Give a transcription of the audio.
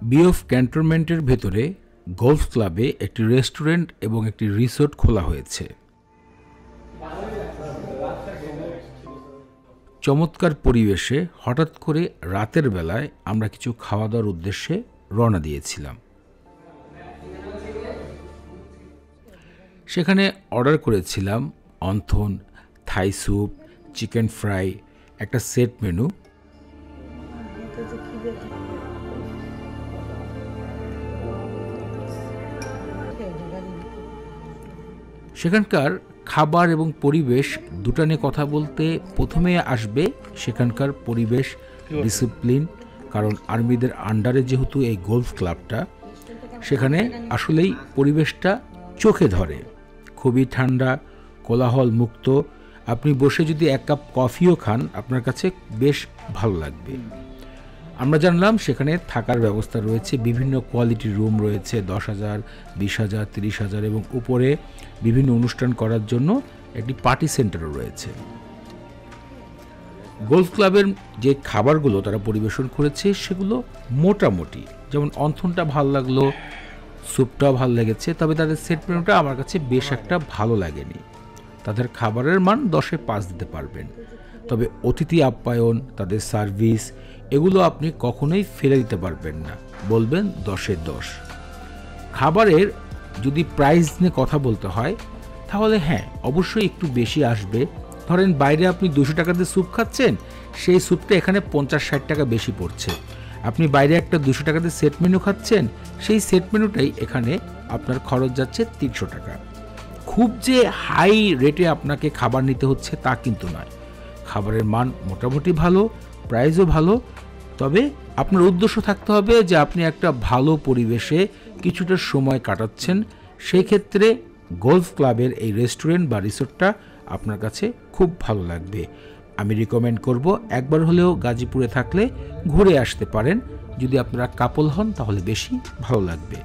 B of ক্যান্টনমেন্টের ভেতরে golf ক্লাবে একটি রেস্টুরেন্ট এবং একটি রিসোর্ট খোলা হয়েছে। চমৎকার পরিবেশে হঠাৎ করে রাতের বেলায় আমরা কিছু খাওয়া দাওয়ার উদ্দেশ্যে রওনা দিয়েছিলাম। সেখানে অর্ডার করেছিলাম wonton, Thai soup, chicken fry, একটা সেট মেনু। সেখানকার খাবার এবং পরিবেশ দুটা নিয়ে কথা বলতে প্রথমে আসবে সেখানকার পরিবেশ, ডিসিপ্লিন। কারণ আর্মিদের আন্ডারে যেহেতু এই গলফ ক্লাবটা, সেখানে আসলেই পরিবেশটা চোখে ধরে। খুবই ঠান্ডা, কোলাহল মুক্ত। আপনি বসে যদি এক কাপ কফিও খান, আপনার কাছে বেশ ভালো লাগবে। আমরা জানলাম সেখানে থাকার ব্যবস্থা রয়েছে, বিভিন্ন কোয়ালিটির রুম রয়েছে, 10,000, 20,000, 30,000 এবং উপরে বিভিন্ন অনুষ্ঠান করার জন্য একটি পার্টি সেন্টারও রয়েছে। গলফ ক্লাবের যে খাবারগুলো তারা পরিবেশন করেছে সেগুলো মোটামুটি, যেমন অন্থনটা ভালো লাগলো, স্যুপটাও ভালো লেগেছে, তবে তাদের সেট মেনুটা আমার কাছে বেশ একটা ভালো লাগেনি। তাদের খাবারের মান 10-এ 5 দিতে পারবেন, তবে অতিথি আপ্যায়ন, তাদের সার্ভিস, এগুলো আপনি কখনোই ফেলে দিতে পারবেন না, বলবেন 10-এ 10। খাবারের যদি প্রাইস নিয়ে কথা বলতে হয় তাহলে হ্যাঁ, অবশ্যই একটু বেশি আসবে। ধরেন বাইরে আপনি 200 টাকা দিয়ে স্যুপ খাচ্ছেন, সেই স্যুপটা এখানে 50-60 টাকা বেশি পড়ছে। আপনি বাইরে একটা 200 টাকা দিয়ে সেট মেনু খাচ্ছেন, সেই সেট মেনুটাই এখানে আপনার খরচ যাচ্ছে 300 টাকা। খুব যে হাই রেটে আপনাকে খাবার নিতে হচ্ছে তা কিন্তু নয়। খাবারের মান মোটামুটি ভালো, প্রাইসও ভালো, তবে আপনার উদ্দেশ্য থাকতে হবে যে আপনি একটা ভালো পরিবেশে কিছুটা সময় কাটাচ্ছেন। সেই ক্ষেত্রে গলফ ক্লাবের এই রেস্টুরেন্ট বা রিসোর্টটা আপনার কাছে খুব ভালো লাগবে। আমি রিকমেন্ড করব একবার হলেও গাজীপুরে থাকলে ঘুরে আসতে পারেন। যদি আপনারা কাপল হন তাহলে বেশি ভালো লাগবে।